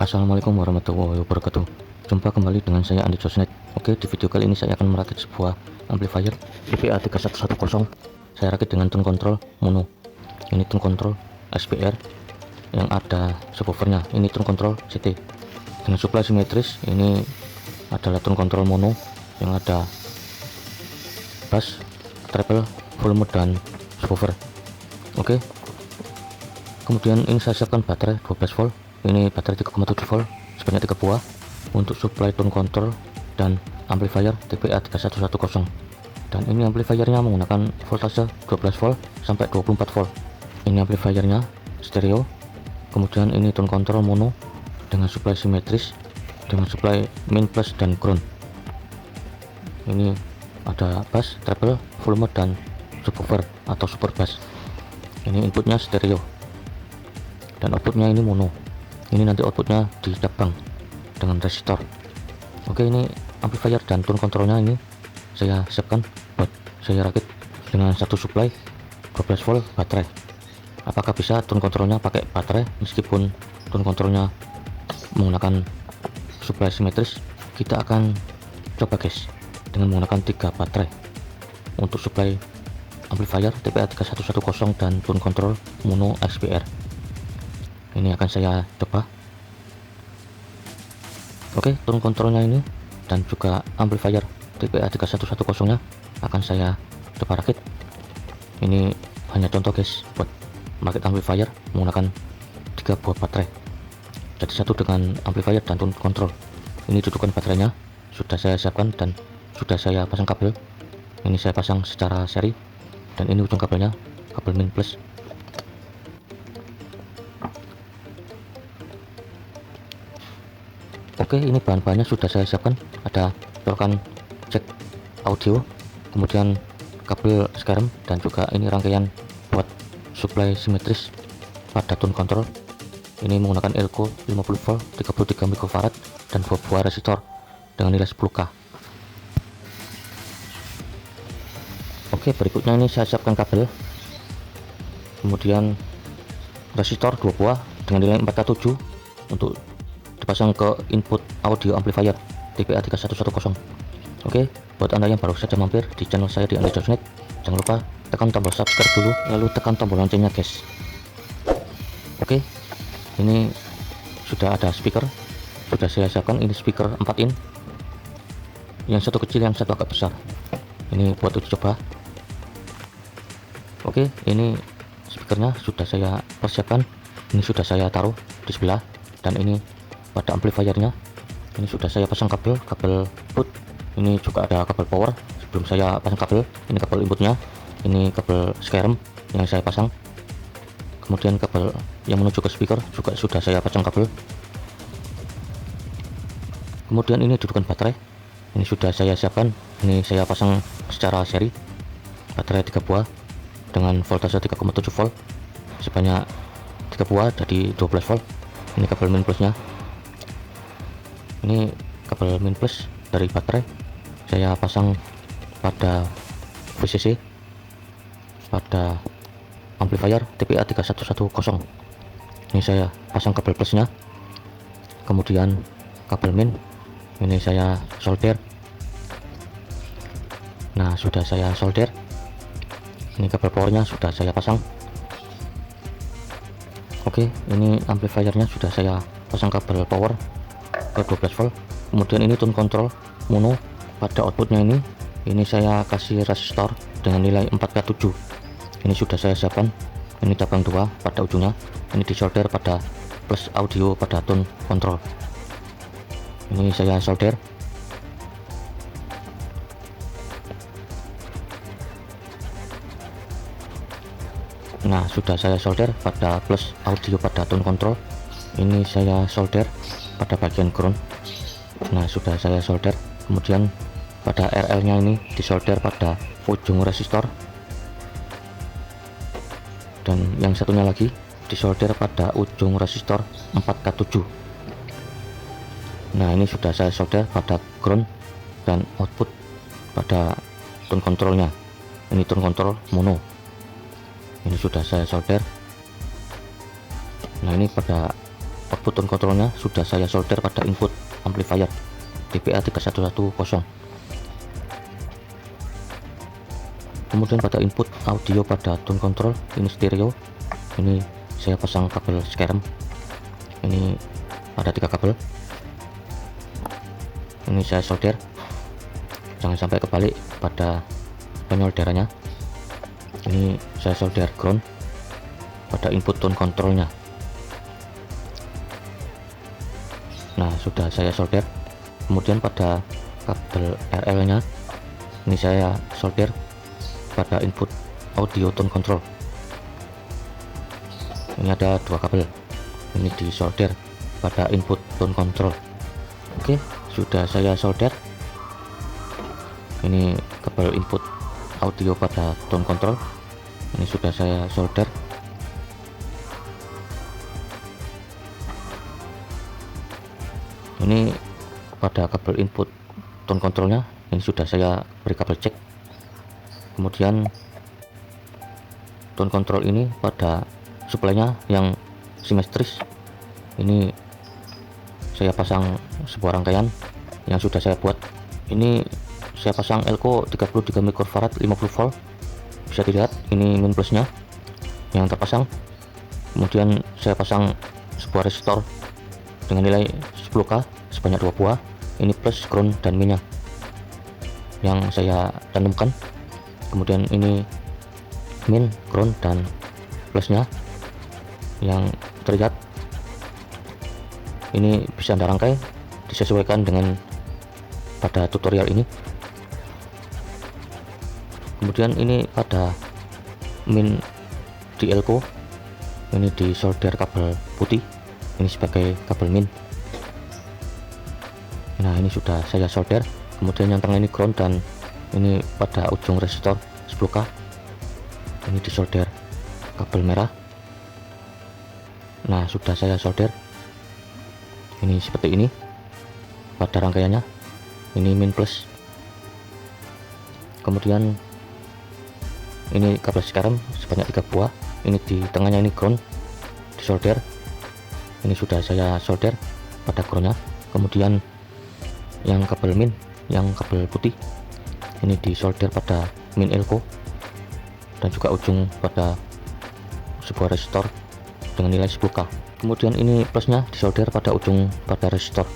Assalamualaikum warahmatullahi wabarakatuh. Jumpa kembali dengan saya Andi Josnet. Oke, di video kali ini saya akan merakit sebuah amplifier DPA3110. Saya rakit dengan tone control mono. Ini tone control SPR yang ada subwoofernya. Ini tone control CT dengan supply simetris. Ini adalah tone control mono yang ada bass, treble, volume dan subwoofer. Oke. Kemudian ini saya siapkan baterai 12 volt. Ini baterai 3,7 volt sebanyak 3 buah untuk supply tone control dan amplifier DPA3110. Dan ini amplifiernya menggunakan voltase 12 volt sampai 24 volt. Ini amplifiernya stereo. Kemudian ini tone control mono dengan supply simetris dengan supply min plus dan ground. Ini ada bass, treble, volume dan subwoofer atau super bass. Ini inputnya stereo dan outputnya ini mono. Ini nanti outputnya didabang dengan resistor. Oke, ini amplifier dan tone controlnya ini saya siapkan buat saya rakit dengan satu supply 12 volt baterai. Apakah bisa tone controlnya pakai baterai meskipun tone controlnya menggunakan supply simetris? Kita akan coba guys dengan menggunakan 3 baterai untuk supply amplifier DPA3110 dan tone control mono XPR. Ini akan saya coba. Oke, tone controlnya ini dan juga amplifier DPA3110 nya akan saya coba rakit. Ini hanya contoh guys buat merakit amplifier menggunakan 3 buah baterai. Jadi satu dengan amplifier dan tone control. Ini dudukan baterainya sudah saya siapkan dan sudah saya pasang kabel. Ini saya pasang secara seri dan ini ujung kabelnya kabel min plus. Oke, ini bahan-bahannya sudah saya siapkan. Ada colokan jack audio, kemudian kabel SCARM, dan juga ini rangkaian buat supply simetris pada tone control. Ini menggunakan Elco 50 volt 33 mikrofarad dan 2 buah resistor dengan nilai 10K. Oke, berikutnya ini saya siapkan kabel, kemudian resistor 2 buah dengan nilai 4K7 untuk dipasang ke input audio amplifier DPA3110. Oke, buat anda yang baru saja mampir di channel saya di Andi Josnet, jangan lupa tekan tombol subscribe dulu, lalu tekan tombol loncengnya guys. Oke, ini sudah ada speaker, sudah saya siapkan. Ini speaker 4 in, yang satu kecil yang satu agak besar. Ini buat uji coba. Oke, ini speakernya sudah saya persiapkan. Ini sudah saya taruh di sebelah, dan ini pada amplifiernya ini sudah saya pasang kabel put. Ini juga ada kabel power sebelum saya pasang kabel. Ini kabel inputnya, ini kabel SCARM yang saya pasang, kemudian kabel yang menuju ke speaker juga sudah saya pasang kabel. Kemudian ini dudukan baterai, ini sudah saya siapkan. Ini saya pasang secara seri baterai 3 buah dengan voltase 3,7 volt sebanyak 3 buah jadi 12 volt. Ini kabel min plusnya. Ini kabel min plus dari baterai saya pasang pada VCC pada amplifier DPA3110. Ini saya pasang kabel plusnya, kemudian kabel min ini saya solder. Nah, sudah saya solder. Ini kabel powernya sudah saya pasang. Oke, ini amplifiernya sudah saya pasang kabel power ke 12 volt. Kemudian ini tone control mono. Pada outputnya ini saya kasih resistor dengan nilai 4K7. Ini sudah saya siapkan. Ini cabang 2 pada ujungnya. Ini disolder pada plus audio pada tone control. Ini saya solder. Nah, sudah saya solder pada plus audio pada tone control. Ini saya solder pada bagian ground. Nah, sudah saya solder. Kemudian pada RL nya ini disolder pada ujung resistor, dan yang satunya lagi disolder pada ujung resistor 4K7. Nah, ini sudah saya solder pada ground dan output pada tone controlnya. Ini tone control mono. Ini sudah saya solder. Nah, ini pada output tone controlnya sudah saya solder pada input amplifier DPA 3110. Kemudian pada input audio pada tone control ini stereo, ini saya pasang kabel scarem. Ini ada 3 kabel, ini saya solder, jangan sampai kebalik pada panel darahnya. Ini saya solder ground pada input tone controlnya. Nah, sudah saya solder. Kemudian pada kabel RL nya ini saya solder pada input audio tone control. Ini ada 2 kabel, ini disolder pada input tone control. Oke, sudah saya solder. Ini kabel input audio pada tone control, ini sudah saya solder. Ini pada kabel input tone controlnya, ini sudah saya beri kabel cek. Kemudian tone control ini pada suplainya yang simetris, ini saya pasang sebuah rangkaian yang sudah saya buat. Ini saya pasang elko 33 mikrofarad 50 volt, bisa dilihat ini min plusnya yang terpasang. Kemudian saya pasang sebuah resistor dengan nilai 10k sebanyak 2 buah, ini plus ground dan minnya yang saya tanamkan. Kemudian ini min, ground, dan plusnya yang terlihat. Ini bisa Anda rangkai disesuaikan dengan pada tutorial ini. Kemudian ini pada min di elko, ini di solder kabel putih, ini sebagai kabel min. Nah, ini sudah saya solder. Kemudian yang tengah ini ground, dan ini pada ujung resistor 10k, ini disolder kabel merah. Nah, sudah saya solder. Ini seperti ini pada rangkaiannya, ini min plus. Kemudian ini kabel scarem sebanyak 3 buah, ini di tengahnya ini ground, disolder. Ini sudah saya solder pada groundnya. Kemudian yang kabel min, yang kabel putih, ini disolder pada min elko, dan juga ujung pada sebuah resistor dengan nilai 10k. Kemudian ini plusnya disolder pada ujung pada resistor.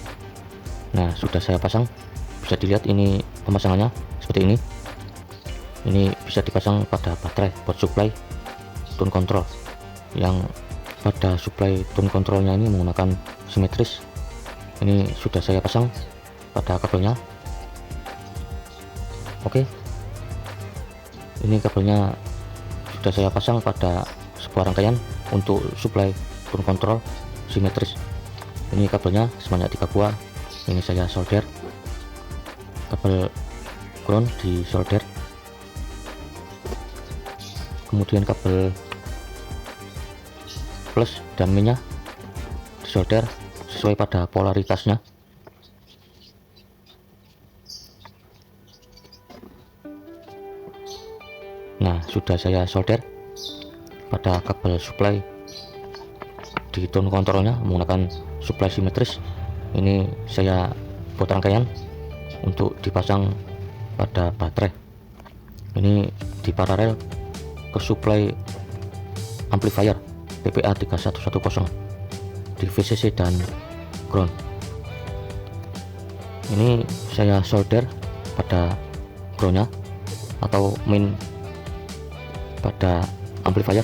Nah, sudah saya pasang, bisa dilihat ini pemasangannya seperti ini. Ini bisa dipasang pada baterai buat supply tone control. Yang pada supply tone controlnya ini menggunakan simetris. Ini sudah saya pasang pada kabelnya. Oke, ini kabelnya sudah saya pasang pada sebuah rangkaian untuk supply tone control simetris. Ini kabelnya sebanyak 3 buah, ini saya solder. Kabel ground di solder. Kemudian kabel plus dan minnya disolder sesuai pada polaritasnya. Nah, sudah saya solder pada kabel supply di tone controlnya menggunakan supply simetris. Ini saya buat rangkaian untuk dipasang pada baterai. Ini di paralel ke supply amplifier DPA 3110 di VCC dan ground. Ini saya solder pada groundnya atau main pada amplifier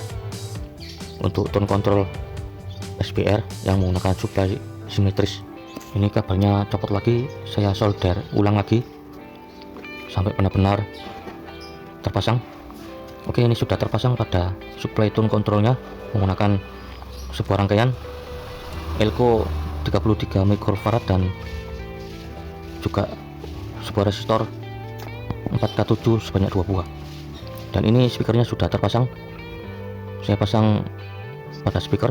untuk tone control SPR yang menggunakan supply simetris. Ini kabelnya copot lagi, saya solder ulang lagi sampai benar-benar terpasang. Oke, ini sudah terpasang pada supply tone controlnya menggunakan sebuah rangkaian elko 33 mikrofarad dan juga sebuah resistor 4K7 sebanyak 2 buah. Dan ini speakernya sudah terpasang, saya pasang pada speaker.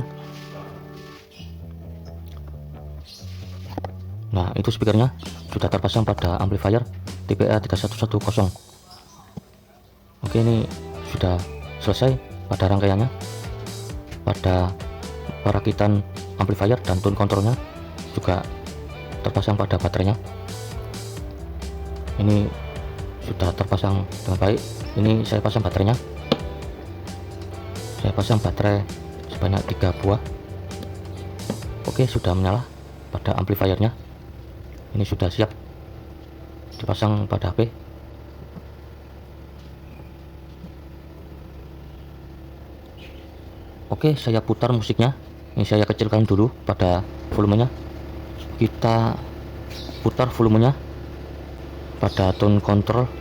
Nah, itu speakernya sudah terpasang pada amplifier DPA 3110. Oke, ini sudah selesai pada rangkaiannya. Pada perakitan amplifier dan tone controlnya juga terpasang pada baterainya. Ini sudah terpasang dengan baik. Ini saya pasang baterainya. Saya pasang baterai sebanyak 3 buah. Oke, sudah menyala pada amplifiernya. Ini sudah siap dipasang pada HP. Oke, saya putar musiknya. Ini saya kecilkan dulu pada volumenya. Kita putar volumenya pada tone control.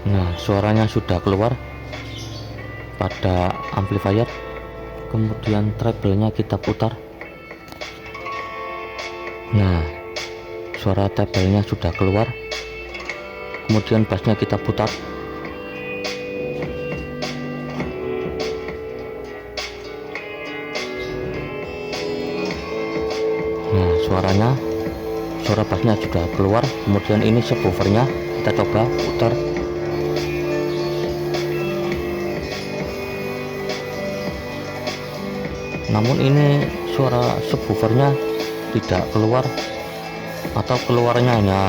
Nah, suaranya sudah keluar pada amplifier. Kemudian treble-nya kita putar. Nah, suara treble-nya sudah keluar. Kemudian bassnya kita putar. Nah, suara bassnya sudah keluar. Kemudian ini subwoofernya kita coba putar. Namun ini suara subwoofernya tidak keluar, atau keluarnya hanya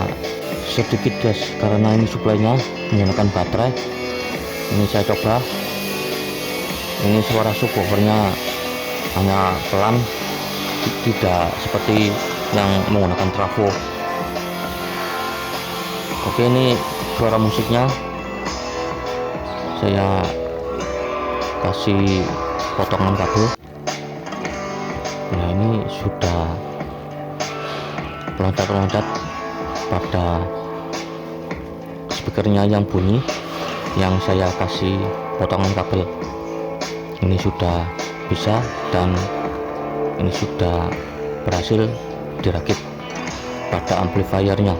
sedikit guys, karena ini suplainya menggunakan baterai. Ini saya coba, ini suara subwoofernya hanya pelan, tidak seperti yang menggunakan trafo. Oke, ini suara musiknya saya kasih potongan kabel. Nah, ini sudah loncat-loncat pada speakernya yang bunyi, yang saya kasih potongan kabel. Ini sudah bisa dan ini sudah berhasil dirakit pada amplifiernya.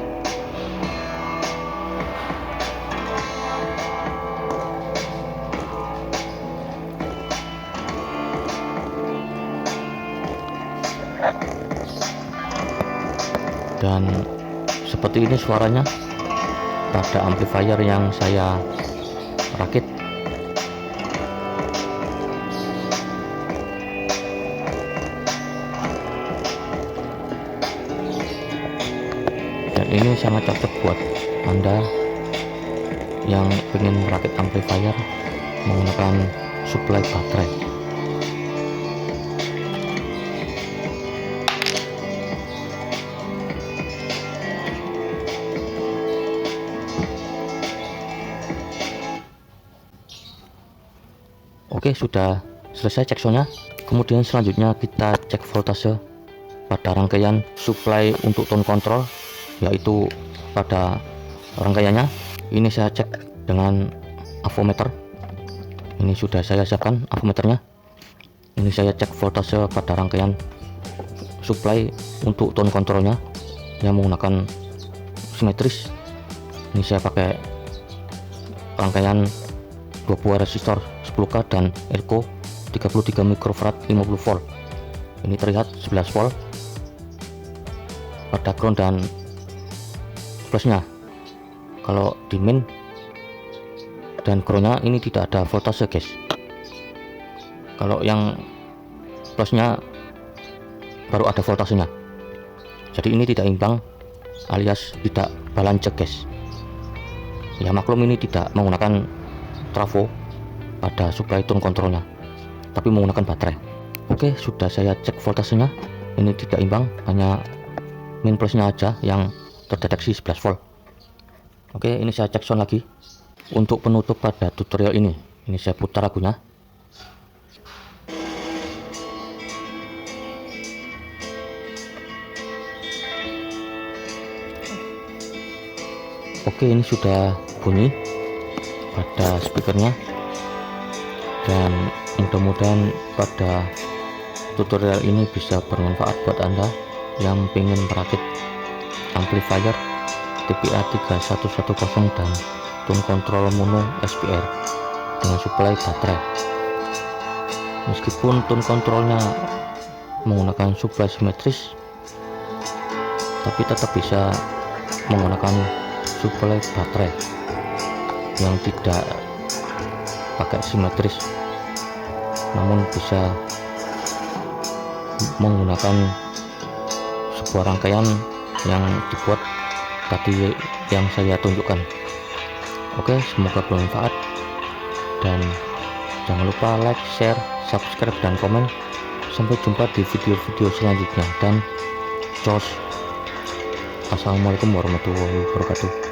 Dan seperti ini suaranya pada amplifier yang saya rakit. Dan ini sangat cocok buat Anda yang ingin merakit amplifier menggunakan suplai baterai. Oke, sudah selesai cek soundnya. Kemudian selanjutnya kita cek voltase pada rangkaian supply untuk tone control, yaitu pada rangkaiannya. Ini saya cek dengan avometer. Ini sudah saya siapkan avometernya. Ini saya cek voltase pada rangkaian supply untuk tone controlnya yang menggunakan simetris. Ini saya pakai rangkaian 2 buah resistor 10K dan Elco 33 mikrofarad 50 volt. Ini terlihat 11 volt pada ground dan plusnya. Kalau di main dan groundnya ini tidak ada voltase guys. Kalau yang plusnya baru ada voltasenya. Jadi ini tidak imbang alias tidak balance guys. Ya maklum, ini tidak menggunakan trafo pada supply tone controlnya, tapi menggunakan baterai. Oke, sudah saya cek voltasenya. Ini tidak imbang, hanya min plusnya aja yang terdeteksi 11 volt. Oke, ini saya cek sound lagi. Untuk penutup pada tutorial ini saya putar lagunya. Oke, ini sudah bunyi pada speakernya, dan mudah-mudahan pada tutorial ini bisa bermanfaat buat Anda yang ingin merakit amplifier TPA 3110 dan tone control mono SPR dengan suplai baterai. Meskipun tone controlnya menggunakan suplai simetris, tapi tetap bisa menggunakan suplai baterai yang tidak pakai simetris, namun bisa menggunakan sebuah rangkaian yang dibuat tadi yang saya tunjukkan. Oke, semoga bermanfaat, dan jangan lupa like, share, subscribe, dan komen. Sampai jumpa di video-video selanjutnya, dan jos. Assalamualaikum warahmatullahi wabarakatuh.